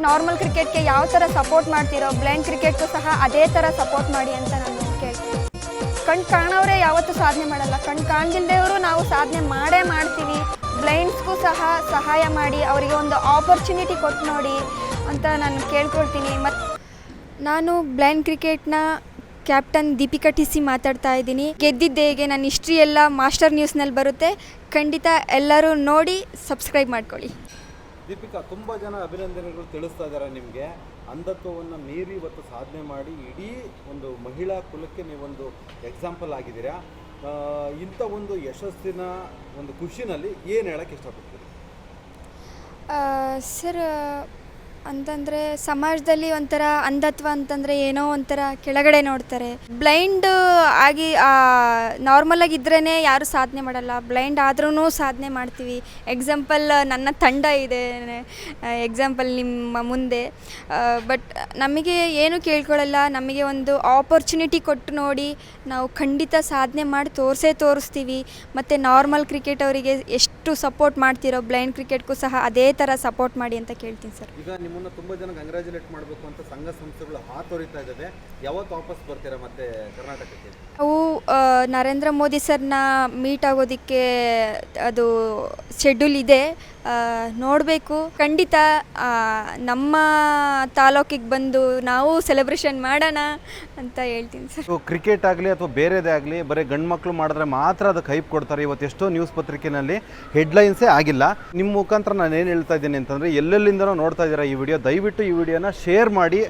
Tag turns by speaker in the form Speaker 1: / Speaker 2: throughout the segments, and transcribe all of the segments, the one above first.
Speaker 1: Normal ಕ್ರಿಕೆಟ್ಗೆ ಯಾವ ಥರ ಸಪೋರ್ಟ್ ಮಾಡ್ತೀರೋ ಬ್ಲೈಂಡ್ ಕ್ರಿಕೆಟ್ಗೂ ಸಹ ಅದೇ ಥರ ಸಪೋರ್ಟ್ ಮಾಡಿ ಅಂತ ನಾನು ಕೇಳ್ತೀನಿ. ಕಣ್ಣು ಕಾಣೋರೇ ಯಾವತ್ತೂ ಸಾಧನೆ ಮಾಡಲ್ಲ, ಕಣ್ಣು ಕಾಣ್ದಿಲ್ದೇವರು ನಾವು ಸಾಧನೆ ಮಾಡ್ತೀವಿ. ಬ್ಲೈಂಡ್ಸ್ಗೂ ಸಹ ಸಹಾಯ ಮಾಡಿ ಅವರಿಗೆ ಒಂದು ಆಪರ್ಚುನಿಟಿ ಕೊಟ್ಟು ನೋಡಿ ಅಂತ ನಾನು ಕೇಳ್ಕೊಳ್ತೀನಿ. ಮತ್ತು ನಾನು ಬ್ಲೈಂಡ್ ಕ್ರಿಕೆಟ್ನ ಕ್ಯಾಪ್ಟನ್ ದೀಪಿಕಾ ಟಿಸಿ ಮಾತಾಡ್ತಾ ಇದ್ದೀನಿ. ಗೆದ್ದಿದ್ದೆ ಹೇಗೆ ನನ್ನ ಹಿಸ್ಟ್ರಿ ಎಲ್ಲ ಮಾಸ್ಟರ್ ನ್ಯೂಸ್ನಲ್ಲಿ ಬರುತ್ತೆ, ಖಂಡಿತ ಎಲ್ಲರೂ ನೋಡಿ ಸಬ್ಸ್ಕ್ರೈಬ್ ಮಾಡ್ಕೊಳ್ಳಿ.
Speaker 2: ದೀಪಿಕಾ, ತುಂಬ ಜನ ಅಭಿನಂದನೆಗಳು ತಿಳಿಸ್ತಾ ಇದ್ದಾರೆ ನಿಮಗೆ. ಅಂಧತ್ವವನ್ನು ಮೀರಿ ಇವತ್ತು ಸಾಧನೆ ಮಾಡಿ ಇಡೀ ಒಂದು ಮಹಿಳಾ ಕುಲಕ್ಕೆ ನೀವೊಂದು ಎಕ್ಸಾಂಪಲ್ ಆಗಿದ್ದೀರಾ. ಇಂಥ ಒಂದು ಯಶಸ್ಸಿನ ಒಂದು ಖುಷಿನಲ್ಲಿ ಏನು ಹೇಳೋಕ್ಕೆ ಇಷ್ಟಪಡ್ತೀರಿ?
Speaker 1: ಸರ್, ಅಂತಂದರೆ ಸಮಾಜದಲ್ಲಿ ಒಂಥರ ಅಂಧತ್ವ ಅಂತಂದರೆ ಏನೋ ಒಂಥರ ಕೆಳಗಡೆ ನೋಡ್ತಾರೆ. ಬ್ಲೈಂಡ್ ಆಗಿ ನಾರ್ಮಲಾಗಿ ಇದ್ರೇ ಯಾರೂ ಸಾಧನೆ ಮಾಡಲ್ಲ, ಬ್ಲೈಂಡ್ ಆದ್ರೂ ಸಾಧನೆ ಮಾಡ್ತೀವಿ. ಎಕ್ಸಾಂಪಲ್ ನನ್ನ ತಂಡ ಇದೆ, ಎಕ್ಸಾಂಪಲ್ ನಿಮ್ಮ ಮುಂದೆ. ಬಟ್ ನಮಗೆ ಏನು ಕೇಳ್ಕೊಳ್ಳಲ್ಲ, ನಮಗೆ ಒಂದು ಆಪರ್ಚುನಿಟಿ ಕೊಟ್ಟು ನೋಡಿ ನಾವು ಖಂಡಿತ ಸಾಧನೆ ಮಾಡಿ ತೋರಿಸ್ತೀವಿ. ಮತ್ತು ನಾರ್ಮಲ್ ಕ್ರಿಕೆಟ್ ಅವರಿಗೆ ಎಷ್ಟು ಸಪೋರ್ಟ್ ಮಾಡ್ತಿರೋ ಬ್ಲೈಂಡ್ ಕ್ರಿಕೆಟ್ಗೂ ಸಹ ಅದೇ ಥರ ಸಪೋರ್ಟ್ ಮಾಡಿ ಅಂತ ಕೇಳ್ತೀನಿ ಸರ್.
Speaker 2: ಈಗ ನಿಮ್ಮನ್ನು ತುಂಬ ಜನ ಕಂಗ್ರ್ಯಾಚುಲೇಟ್ ಮಾಡಬೇಕು ಅಂತ ಸಂಘ ಸಂಸ್ಥೆಗಳು ಹಾತೊರಿತಾ ಇದ್ದಾವೆ. ಯಾವತ್ತು ವಾಪಸ್ ಬರ್ತೀರಾ ಮತ್ತೆ ಕರ್ನಾಟಕಕ್ಕೆ?
Speaker 1: ನಾವು ನರೇಂದ್ರ ಮೋದಿ ಸರ್ನ ಮೀಟ್ ಆಗೋದಕ್ಕೆ ಅದು ಶೆಡ್ಯೂಲ್ ಇದೆ, ನೋಡಬೇಕು. ಖಂಡಿತ ನಮ್ಮ ತಾಲೂಕಿಗೆ ಬಂದು ನಾವು ಸೆಲೆಬ್ರೇಷನ್ ಮಾಡೋಣ ಅಂತ ಹೇಳ್ತೀನಿ ಸರ್.
Speaker 2: ಕ್ರಿಕೆಟ್ ಆಗಲಿ ಅಥವಾ ಬೇರೆದೇ ಆಗಲಿ ಬರೀ ಗಂಡು ಮಕ್ಕಳು ಮಾಡಿದ್ರೆ ಮಾತ್ರ ಅದಕ್ಕೆ ಹೈಪ್ ಕೊಡ್ತಾರೆ. ಇವತ್ತು ಎಷ್ಟೋ ನ್ಯೂಸ್ ಪತ್ರಿಕೆಯಲ್ಲಿ ಹೆಡ್ಲೈನ್ಸೇ ಆಗಿಲ್ಲ. ನಿಮ್ಮ ಮುಖಾಂತರ ನಾನು ಏನು ಹೇಳ್ತಾ ಇದ್ದೀನಿ ಅಂತಂದರೆ, ಎಲ್ಲೆಲ್ಲಿಂದನೋ ನೋಡ್ತಾ ಇದ್ದೀರಾ ಈ ವಿಡಿಯೋ, ದಯವಿಟ್ಟು ಈ ವಿಡಿಯೋನ ಶೇರ್ ಮಾಡಿ,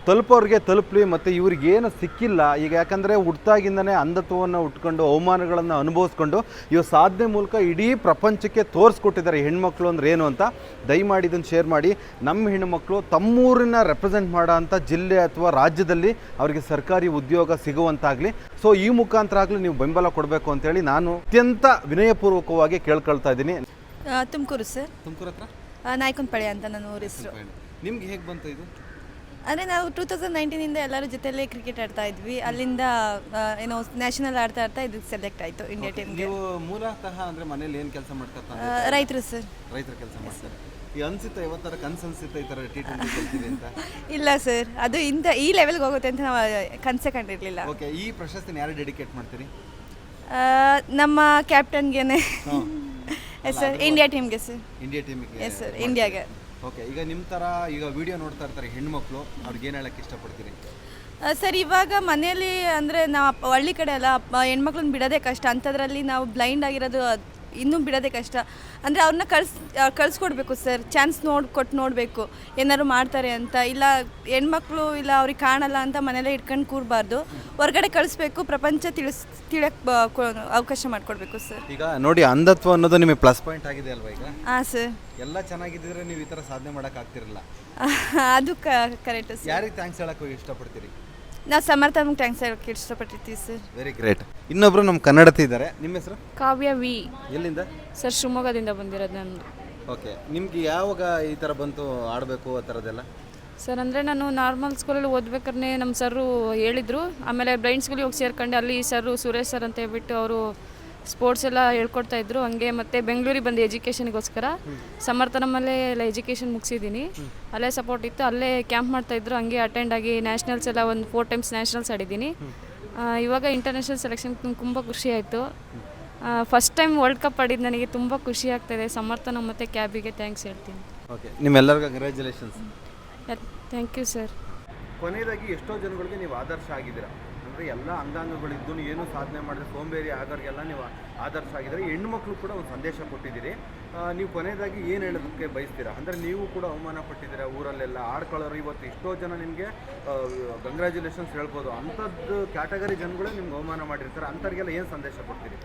Speaker 2: ತಲುಪೋರಿಗೆ ತಲುಪಲಿ. ಮತ್ತು ಇವ್ರಿಗೇನು ಸಿಕ್ಕಿಲ್ಲ ಈಗ, ಯಾಕಂದರೆ ಹುಟ್ಟಾಗಿಂದನೇ ಅಂಧತ್ವವನ್ನು ಉಟ್ಕೊಂಡು ಅವಮಾನಗಳನ್ನು ಅನುಭವಿಸ್ಕೊಂಡು ಇವು ಸಾಧನೆ ಮೂಲಕ ಇಡೀ ಪ್ರಪಂಚಕ್ಕೆ ತೋರಿಸ್ಕೊಟ್ಟಿದ್ದಾರೆ ಹೆಣ್ಮಕ್ಳು ಅಂದ್ರೆ ಏನು ಅಂತ. ದಯಮಾಡಿ ಇದನ್ನು ಶೇರ್ ಮಾಡಿ. ನಮ್ಮ ಹೆಣ್ಣುಮಕ್ಕಳು ತಮ್ಮೂರನ್ನ ರೆಪ್ರೆಸೆಂಟ್ ಮಾಡೋ ಅಂಥ ಜಿಲ್ಲೆ ಅಥವಾ ರಾಜ್ಯದಲ್ಲಿ ಅವರಿಗೆ ಸರ್ಕಾರಿ ಉದ್ಯೋಗ ಸಿಗುವಂತಾಗಲಿ. ಸೊ ಈ ಮುಖಾಂತರ ಆಗಲಿ ನೀವು ಬೆಂಬಲ ಕೊಡಬೇಕು ಅಂತೇಳಿ ನಾನು ಅತ್ಯಂತ ವಿನಯಪೂರ್ವಕವಾಗಿ ಕೇಳ್ಕೊಳ್ತಾ ಇದ್ದೀನಿ.
Speaker 3: ತುಮಕೂರು ಸರ್.
Speaker 2: ತುಮಕೂರು ಹತ್ರ
Speaker 3: ನಾಯ್ಕೊಂಡ್ಪಳ್ಳಿ ಅಂತ ನನ್ನ ಊರ ಹೆಸರು.
Speaker 2: ನಿಮ್ಗೆ ಹೇಗೆ ಬಂತು ಇದು?
Speaker 3: ಅಂದರೆ ನಾವು 2019 ಎಲ್ಲರೂ ಜೊತೆಯಲ್ಲೇ ಕ್ರಿಕೆಟ್ ಆಡ್ತಾ ಇದ್ವಿ. ಅಲ್ಲಿಂದ ಏನೋ ನ್ಯಾಷನಲ್ ಆಡ್ತಾ ಇದಕ್ಕೆ ಸೆಲೆಕ್ಟ್ ಆಯಿತು ಇಂಡಿಯಾ ಟೀಮ್ಗೆ.
Speaker 2: ನೀವು ಮೂಲತಃ ಅಂದರೆ ಮನೇಲಿ ಏನು ಕೆಲಸ ಮಾಡ್ತಾರೆ?
Speaker 3: ರೈತರು ಸರ್.
Speaker 2: ರೈತರ ಕೆಲಸ ಮಾಡ್ತಾರೆ. ಈ ಅನ್ಸುತ್ತೆ ಯಾವತ್ತರ ಕನಸು ಅನ್ಸುತ್ತೆ ಈ ಥರ T20 ಗೆಲ್ತೀವಿ ಅಂತ?
Speaker 3: ಇಲ್ಲ ಸರ್, ಅದು ಈ ಲೆವೆಲ್ಗೆ ಹೋಗುತ್ತೆ ಅಂತ ನಾವು ಕನಸೇ ಕಂಡಿರಲಿಲ್ಲ.
Speaker 2: ಓಕೆ, ಈ ಪ್ರಶಸ್ತಿನ ಯಾರು ಡೆಡಿಕೇಟ್ ಮಾಡ್ತೀರಿ?
Speaker 3: ನಮ್ಮ ಕ್ಯಾಪ್ಟನ್ಗೆನೆ ಸರ್, ಇಂಡಿಯಾ ಟೀಮ್ಗೆ ಸರ್.
Speaker 2: ಇಂಡಿಯಾ ಟೀಮಿಗೆ?
Speaker 3: ಎಸ್ ಸರ್, ಇಂಡಿಯಾಗೆ.
Speaker 2: ಓಕೆ, ಈಗ ನಿಮ್ಮ ಥರ ಈಗ ವಿಡಿಯೋ ನೋಡ್ತಾ ಇರ್ತಾರೆ ಹೆಣ್ಮಕ್ಳು, ಅವ್ರಿಗೆ ಏನು ಹೇಳಕ್ಕೆ ಇಷ್ಟಪಡ್ತೀರಿ?
Speaker 3: ಸರ್, ಇವಾಗ ಮನೆಯಲ್ಲಿ ಅಂದರೆ ನಾವು ಹಳ್ಳಿ ಕಡೆ ಅಲ್ಲ, ಹೆಣ್ಮಕ್ಳನ್ನ ಬಿಡೋದೇ ಕಷ್ಟ. ಅಂಥದ್ರಲ್ಲಿ ನಾವು ಬ್ಲೈಂಡ್ ಆಗಿರೋದು ಇನ್ನೂ ಬಿಡೋದೇ ಕಷ್ಟ. ಅಂದರೆ ಅವ್ರನ್ನ ಕಳಿಸ್ಕೊಡ್ಬೇಕು ಸರ್, ಚಾನ್ಸ್ ಕೊಟ್ಟು ನೋಡಬೇಕು ಏನಾದ್ರು ಮಾಡ್ತಾರೆ ಅಂತ. ಇಲ್ಲ ಹೆಣ್ಮಕ್ಳು ಇಲ್ಲ ಅವ್ರಿಗೆ ಕಾಣಲ್ಲ ಅಂತ ಮನೇಲೇ ಇಟ್ಕೊಂಡು ಕೂರಬಾರ್ದು, ಹೊರಗಡೆ ಕಳಿಸ್ಬೇಕು, ಪ್ರಪಂಚ ತಿಳಕ್ಕೆ ಅವಕಾಶ ಮಾಡಿಕೊಡ್ಬೇಕು ಸರ್.
Speaker 2: ಈಗ ನೋಡಿ, ಅಂಧತ್ವ ಅನ್ನೋದು ನಿಮಗೆ ಪ್ಲಸ್ ಪಾಯಿಂಟ್ ಆಗಿದೆ ಅಲ್ವಾ? ಈಗ
Speaker 3: ಹಾಂ ಸರ್,
Speaker 2: ಎಲ್ಲ ಚೆನ್ನಾಗಿದ್ದರೆ ನೀವು ಈ ಥರ ಸಾಧನೆ ಮಾಡೋಕ್ಕಾಗ್ತಿರಲ್ಲ.
Speaker 3: ಅದು ಕರೆಕ್ಟ್ ಸರ್.
Speaker 2: ಯಾರಿಗೆ ಥ್ಯಾಂಕ್ಸ್ ಹೇಳಕ್ಕೆ ಇಷ್ಟಪಡ್ತೀರಿ?
Speaker 3: ನಾವು ಸಮರ್ಥಮ್ಗೆ ಥ್ಯಾಂಕ್ಸ್ ಹೇಳಕ್ಕೆ ಇಷ್ಟಪಟ್ಟಿರ್ತೀವಿ ಸರ್.
Speaker 2: Very great. ಇನ್ನೊಬ್ರು ನಮ್ಮ ಕನ್ನಡತಿ ಇದ್ದಾರೆ, ನಿಮ್ಮ ಹೆಸರು?
Speaker 4: ಕಾವ್ಯ ವಿ.
Speaker 2: ಎಲ್ಲಿಂದ
Speaker 4: ಸರ್? ಶಿವಮೊಗ್ಗದಿಂದ ಬಂದಿರೋದು ನಮ್ಮದು.
Speaker 2: ಓಕೆ, ನಿಮ್ಗೆ ಯಾವಾಗ ಈ ಥರ ಬಂತು ಆಡಬೇಕು ಆ ಥರದ್ದೆಲ್ಲ?
Speaker 4: ಸರ್, ಅಂದರೆ ನಾನು ನಾರ್ಮಲ್ ಸ್ಕೂಲಲ್ಲಿ ಓದ್ಬೇಕಾದ್ರೆ ನಮ್ಮ ಸರ್ರು ಹೇಳಿದರು. ಆಮೇಲೆ ಬ್ಲೈಂಡ್ ಸ್ಕೂಲಿಗೆ ಹೋಗಿ ಸೇರ್ಕೊಂಡೆ. ಅಲ್ಲಿ ಸರ್ರು ಸುರೇಶ್ ಸರ್ ಅಂತ ಹೇಳ್ಬಿಟ್ಟು ಅವರು ಸ್ಪೋರ್ಟ್ಸ್ ಎಲ್ಲ ಹೇಳ್ಕೊಡ್ತಾಯಿದ್ರು. ಹಂಗೆ ಮತ್ತು ಬೆಂಗಳೂರಿಗೆ ಬಂದು ಎಜುಕೇಷನಿಗೋಸ್ಕರ ಸಮರ್ಥನಮ್ಮಲ್ಲೇ ಎಲ್ಲ ಎಜುಕೇಷನ್ ಮುಗಿಸಿದ್ದೀನಿ. ಅಲ್ಲೇ ಸಪೋರ್ಟ್ ಇತ್ತು, ಅಲ್ಲೇ ಕ್ಯಾಂಪ್ ಮಾಡ್ತಾಯಿದ್ರು. ಹಂಗೆ ಅಟೆಂಡ್ ಆಗಿ ನ್ಯಾಷನಲ್ಸ್ ಎಲ್ಲ ಒಂದು 4 ಟೈಮ್ಸ್ ನ್ಯಾಷನಲ್ಸ್ ಆಡಿದ್ದೀನಿ. ಇವಾಗ ಇಂಟರ್ನ್ಯಾಷನಲ್ ಸೆಲೆಕ್ಷನ್ ತುಂಬ ಖುಷಿ ಆಯಿತು. ಫಸ್ಟ್ ಟೈಮ್ ವರ್ಲ್ಡ್ ಕಪ್ ಆಡಿದ್ದು ನನಗೆ ತುಂಬ ಖುಷಿ ಆಗ್ತಾಯಿದೆ. ಸಮರ್ಥನ ಮತ್ತು ಕ್ಯಾಬಿಗೆ ಥ್ಯಾಂಕ್ಸ್ ಹೇಳ್ತೀನಿ.
Speaker 2: ಓಕೆ, ನಿಮ್ಮೆಲ್ಲರಿಗೂ ಕಂಗ್ರ್ಯಾಚುಲೇಷನ್ಸ್.
Speaker 4: Thank you sir.
Speaker 2: ಕೊನೆಯದಾಗಿ ಎಷ್ಟೋ ಜನಗಳಿಗೆ ನೀವು ಆದರ್ಶ ಆಗಿದ್ದೀರಾ. ಅಂದರೆ ಎಲ್ಲ ಅಂಗಾಂಗಗಳಿದ್ದು ಏನೂ ಸಾಧನೆ ಮಾಡಿದ್ರೆ ಸೋಂಬೇರಿ ಆಗೋರಿಗೆಲ್ಲ ನೀವು ಆದರ್ಶ ಆಗಿದ್ದೀರಿ. ಹೆಣ್ಮಕ್ಳು ಕೂಡ ಒಂದು ಸಂದೇಶ ಕೊಟ್ಟಿದ್ದೀರಿ. ನೀವು ಕೊನೆಯದಾಗಿ ಏನು ಹೇಳೋದಕ್ಕೆ ಬಯಸ್ತೀರಾ? ಅಂದರೆ ನೀವು ಕೂಡ ಅವಮಾನ ಪಟ್ಟಿದ್ದೀರಾ ಊರಲ್ಲೆಲ್ಲ ಆಡ್ಕೊಳ್ಳೋರು. ಇವತ್ತು ಎಷ್ಟೋ ಜನ ನಿಮಗೆ ಕಂಗ್ರ್ಯಾಚುಲೇಷನ್ಸ್ ಹೇಳ್ಬೋದು. ಅಂಥದ್ದು ಕ್ಯಾಟಗರಿ ಜನಗಳೇ ನಿಮ್ಗೆ ಅವಮಾನ ಮಾಡಿರ್ತಾರೆ. ಅಂಥವ್ರಿಗೆಲ್ಲ ಏನು ಸಂದೇಶ ಕೊಡ್ತೀರಿ?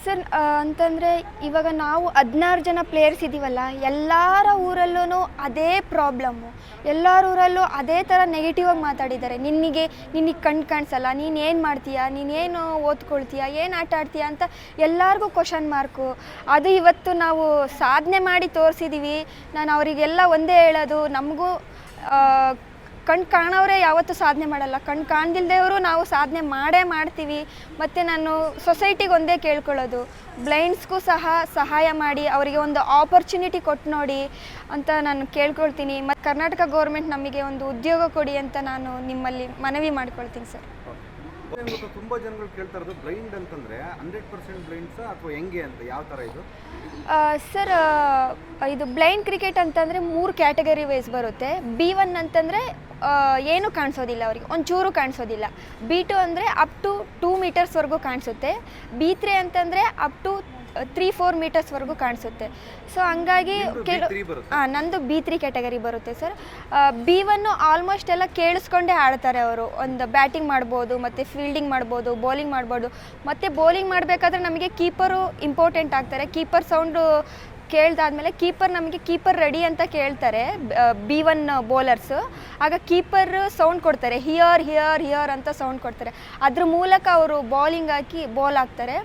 Speaker 1: ಸರ್, ಅಂತಂದರೆ ಇವಾಗ ನಾವು 16 ಜನ ಪ್ಲೇಯರ್ಸ್ ಇದ್ದೀವಲ್ಲ, ಎಲ್ಲರ ಊರಲ್ಲೂ ಅದೇ ಪ್ರಾಬ್ಲಮ್ಮು. ಎಲ್ಲರ ಊರಲ್ಲೂ ಅದೇ ಥರ ನೆಗೆಟಿವಾಗಿ ಮಾತಾಡಿದ್ದಾರೆ. ನಿನಗೆ ಕಣ್ಣು ಕಾಣಿಸಲ್ಲ, ನೀನೇನು ಮಾಡ್ತೀಯಾ, ನೀನೇನು ಓದ್ಕೊಳ್ತೀಯಾ, ಏನು ಆಟ ಆಡ್ತೀಯಾ ಅಂತ ಎಲ್ಲರಿಗೂ ಕ್ವಶನ್ ಮಾರ್ಕು. ಅದು ಇವತ್ತು ನಾವು ಸಾಧನೆ ಮಾಡಿ ತೋರಿಸಿದ್ದೀವಿ. ನಾನು ಅವರಿಗೆಲ್ಲ ಒಂದೇ ಹೇಳೋದು, ನಮಗೂ ಕಣ್ಣು ಕಾಣೋರೇ ಯಾವತ್ತೂ ಸಾಧನೆ ಮಾಡಲ್ಲ, ಕಣ್ಣು ಕಾಣ್ದಿಲ್ದೇವರು ನಾವು ಸಾಧನೆ ಮಾಡೇ ಮಾಡ್ತೀವಿ. ಮತ್ತು ನಾನು ಸೊಸೈಟಿಗೆ ಒಂದೇ ಕೇಳ್ಕೊಳ್ಳೋದು, ಬ್ಲೈಂಡ್ಸ್ಗೂ ಸಹ ಸಹಾಯ ಮಾಡಿ ಅವರಿಗೆ ಒಂದು ಆಪರ್ಚುನಿಟಿ ಕೊಟ್ಟು ನೋಡಿ ಅಂತ ನಾನು ಕೇಳ್ಕೊಳ್ತೀನಿ. ಮತ್ತು ಕರ್ನಾಟಕ ಗೌರ್ಮೆಂಟ್ ನಮಗೆ ಒಂದು ಉದ್ಯೋಗ ಕೊಡಿ ಅಂತ ನಾನು ನಿಮ್ಮಲ್ಲಿ ಮನವಿ ಮಾಡ್ಕೊಳ್ತೀನಿ ಸರ್.
Speaker 2: ತುಂಬ ಜನಗಳು ಕೇಳ್ತಾ ಇರೋದು ಬ್ಲೈಂಡ್ ಅಂತಂದರೆ 100% ಬ್ಲೈಂಡ್ಸಾ ಅಥವಾ ಹೆಂಗೆ ಅಂತ, ಯಾವ ಥರ ಇದು?
Speaker 1: ಸರ್, ಇದು ಬ್ಲೈಂಡ್ ಕ್ರಿಕೆಟ್ ಅಂತಂದರೆ 3 ಕ್ಯಾಟಗರಿ ವೈಸ್ ಬರುತ್ತೆ. B1 ಅಂತಂದರೆ ಏನೂ ಕಾಣಿಸೋದಿಲ್ಲ ಅವರಿಗೆ, ಒಂಚೂರು ಕಾಣಿಸೋದಿಲ್ಲ. B2 ಅಂದರೆ ಅಪ್ ಟು 2 ಮೀಟರ್ಸ್ವರೆಗೂ ಕಾಣಿಸುತ್ತೆ. B3 ಅಂತಂದರೆ ಅಪ್ ಟು 3-4 ಮೀಟರ್ಸ್ವರೆಗೂ ಕಾಣಿಸುತ್ತೆ. ಸೊ ಹಂಗಾಗಿ ನಂದು B3 ಕ್ಯಾಟಗರಿ ಬರುತ್ತೆ ಸರ್. B1 ಆಲ್ಮೋಸ್ಟ್ ಎಲ್ಲ ಕೇಳಿಸ್ಕೊಂಡೇ ಆಡ್ತಾರೆ ಅವರು. ಒಂದು ಬ್ಯಾಟಿಂಗ್ ಮಾಡ್ಬೋದು, ಮತ್ತು ಫೀಲ್ಡಿಂಗ್ ಮಾಡ್ಬೋದು, ಬೌಲಿಂಗ್ ಮಾಡ್ಬೋದು. ಮತ್ತು ಬೌಲಿಂಗ್ ಮಾಡಬೇಕಾದ್ರೆ ನಮಗೆ ಕೀಪರು ಇಂಪಾರ್ಟೆಂಟ್ ಆಗ್ತಾರೆ. ಕೀಪರ್ ಸೌಂಡು ಕೇಳ್ದಾದ್ಮೇಲೆ ಕೀಪರ್ ರೆಡಿ ಅಂತ ಕೇಳ್ತಾರೆ B1 ಬೌಲರ್ಸು. ಆಗ ಕೀಪರ್ ಸೌಂಡ್ ಕೊಡ್ತಾರೆ, ಹಿಯರ್ ಅಂತ ಸೌಂಡ್ ಕೊಡ್ತಾರೆ. ಅದ್ರ ಮೂಲಕ ಅವರು ಬೌಲಿಂಗ್ ಹಾಕಿ ಬೌಲ್ ಹಾಕ್ತಾರೆ.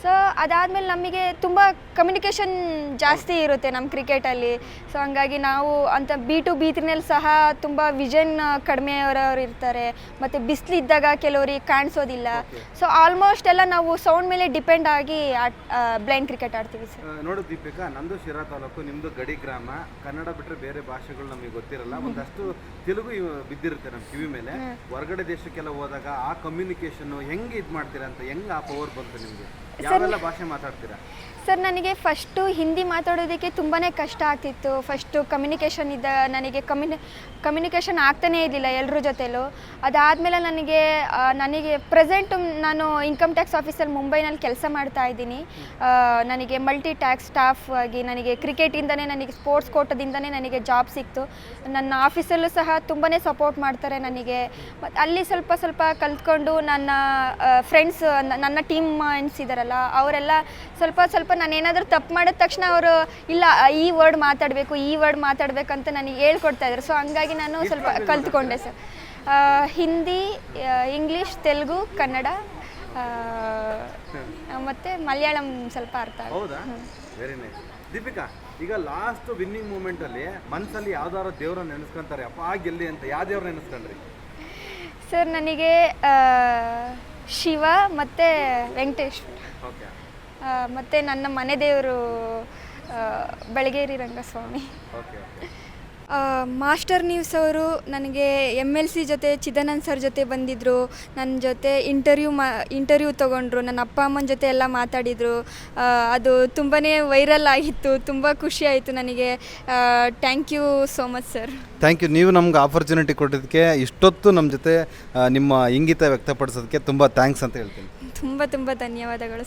Speaker 1: ಸೊ ಅದಾದಮೇಲೆ ನಮಗೆ ತುಂಬ ಕಮ್ಯುನಿಕೇಷನ್ ಜಾಸ್ತಿ ಇರುತ್ತೆ ನಮ್ಮ ಕ್ರಿಕೆಟಲ್ಲಿ. ಸೊ ಹಂಗಾಗಿ ನಾವು ಅಂತ B2 B3ನಲ್ಲಿ ಸಹ ತುಂಬ ವಿಷನ್ ಕಡಿಮೆಯವರವ್ರು ಇರ್ತಾರೆ, ಮತ್ತು ಬಿಸಿಲಿದ್ದಾಗ ಕೆಲವರಿಗೆ ಕಾಣಿಸೋದಿಲ್ಲ. ಸೊ ಆಲ್ಮೋಸ್ಟ್ ಎಲ್ಲ ನಾವು ಸೌಂಡ್ ಮೇಲೆ ಡಿಪೆಂಡ್ ಆಗಿ ಬ್ಲೈಂಡ್ ಕ್ರಿಕೆಟ್ ಆಡ್ತೀವಿ ಸರ್.
Speaker 2: ನೋಡು ದೀಪಿಕಾ, ನಂದು ಶಿರಾ ತಾಲೂಕು, ನಿಮ್ಮದು ಗಡಿ ಗ್ರಾಮ. ಕನ್ನಡ ಬಿಟ್ಟರೆ ಬೇರೆ ಭಾಷೆಗಳು ನಮಗೆ ಗೊತ್ತಿರಲ್ಲ, ಒಂದಷ್ಟು ತೆಲುಗು ಬಿದ್ದಿರುತ್ತೆ ನಮ್ಮ ಕಿವಿ ಮೇಲೆ. ಹೊರಗಡೆ ದೇಶಕ್ಕೆಲ್ಲ ಹೋದಾಗ ಆ ಕಮ್ಯುನಿಕೇಷನ್ನು ಹೆಂಗೆ ಇದು ಮಾಡ್ತೀರಾ ಅಂತ, ಹೆಂಗೆ ಆ ಪವರ್ ಬಂತು ನಿಮಗೆ? ಯಾವೆಲ್ಲ ಭಾಷೆ ಮಾತಾಡ್ತೀರಾ?
Speaker 1: ಸರ್, ನನಗೆ ಫಸ್ಟು ಹಿಂದಿ ಮಾತಾಡೋದಕ್ಕೆ ತುಂಬಾ ಕಷ್ಟ ಆಗ್ತಿತ್ತು. ಫಸ್ಟು ಕಮ್ಯುನಿಕೇಷನ್ ನನಗೆ ಕಮ್ಯುನಿಕೇಷನ್ ಆಗ್ತಾನೇ ಇರಲಿಲ್ಲ ಎಲ್ಲರ ಜೊತೆಲೂ. ಅದಾದಮೇಲೆ ನನಗೆ ಪ್ರೆಸೆಂಟು ನಾನು ಇನ್ಕಮ್ ಟ್ಯಾಕ್ಸ್ ಆಫೀಸಲ್ಲಿ ಮುಂಬೈನಲ್ಲಿ ಕೆಲಸ ಮಾಡ್ತಾ ಇದ್ದೀನಿ. ನನಗೆ ಮಲ್ಟಿ ಟ್ಯಾಕ್ಸ್ ಸ್ಟಾಫ್ ಆಗಿ ನನಗೆ ಕ್ರಿಕೆಟಿಂದನೇ, ನನಗೆ ಸ್ಪೋರ್ಟ್ಸ್ ಕೋಟದಿಂದನೇ ನನಗೆ ಜಾಬ್ ಸಿಕ್ತು. ನನ್ನ ಆಫೀಸಲ್ಲೂ ಸಹ ತುಂಬಾ ಸಪೋರ್ಟ್ ಮಾಡ್ತಾರೆ ನನಗೆ. ಮತ್ತು ಅಲ್ಲಿ ಸ್ವಲ್ಪ ಕಲ್ತ್ಕೊಂಡು ನನ್ನ ಫ್ರೆಂಡ್ಸ್, ನನ್ನ ಟೀಮ್ ಮೇಟ್ಸ್ ಇದ್ದಾರಲ್ಲ, ಅವರೆಲ್ಲ ಸ್ವಲ್ಪ ನಾನೇನಾದರೂ ತಪ್ಪು ಮಾಡಿದ ತಕ್ಷಣ ಅವರು ಇಲ್ಲ ಈ ವರ್ಡ್ ಮಾತಾಡಬೇಕಂತ ನನಗೆ ಹೇಳ್ಕೊಡ್ತಾಯಿದ್ರು. ಸೊ ಹಂಗಾಗಿ ನಾನು ಸ್ವಲ್ಪ ಕಲ್ತ್ಕೊಂಡೆ ಸರ್. ಹಿಂದಿ, ಇಂಗ್ಲೀಷ್, ತೆಲುಗು, ಕನ್ನಡ ಮತ್ತು ಮಲಯಾಳಂ ಸ್ವಲ್ಪ ಅರ್ಥ ಆಗುತ್ತೆ.
Speaker 2: ಹೌದಾ? Very nice. ದೀಪಿಕಾ, ಈಗ ಲಾಸ್ಟ್ ವಿನ್ನಿಂಗ್ ಮೂಮೆಂಟಲ್ಲಿ ಮನಸ್ಸಲ್ಲಿ ಯಾವ್ದಾದ್ರು ದೇವ್ರ ನೆನೆಸ್ಕೊಂತಾರೆ, ಅಪ್ಪ ಗೆಲ್ಲಿ ಅಂತ, ಯಾವ ದೇವ್ರ ನೆನೆಸ್ಕೊಂಡ್ರಿ?
Speaker 1: ಸರ್, ನನಗೆ ಶಿವ ಮತ್ತು ವೆಂಕಟೇಶ್ವರ,
Speaker 2: ಓಕೆ,
Speaker 1: ಮತ್ತು ನನ್ನ ಮನೆ ದೇವರು Belageri Rangaswamy.
Speaker 2: Okay.
Speaker 1: Master news ಅವರು ನನಗೆ MLC ಜೊತೆ ಚಿದಾನಂದ್ ಸರ್ ಜೊತೆ ಬಂದಿದ್ದರು. ನನ್ನ ಜೊತೆ ಇಂಟರ್ವ್ಯೂ ತೊಗೊಂಡ್ರು. ನನ್ನ ಅಪ್ಪ ಅಮ್ಮನ ಜೊತೆ ಎಲ್ಲ ಮಾತಾಡಿದರು. ಅದು ತುಂಬಾ ವೈರಲ್ ಆಗಿತ್ತು. ತುಂಬ ಖುಷಿ ಆಯಿತು ನನಗೆ. Thank you so much sir.
Speaker 2: Thank you. ನೀವು ನಮ್ಗೆ ಆಪರ್ಚುನಿಟಿ ಕೊಟ್ಟಿದ್ದಕ್ಕೆ, ಇಷ್ಟೊತ್ತು ನಮ್ಮ ಜೊತೆ ನಿಮ್ಮ ಇಂಗಿತ ವ್ಯಕ್ತಪಡಿಸೋದಕ್ಕೆ ತುಂಬ ಥ್ಯಾಂಕ್ಸ್ ಅಂತ ಹೇಳ್ತೀನಿ.
Speaker 1: ತುಂಬ ಧನ್ಯವಾದಗಳು.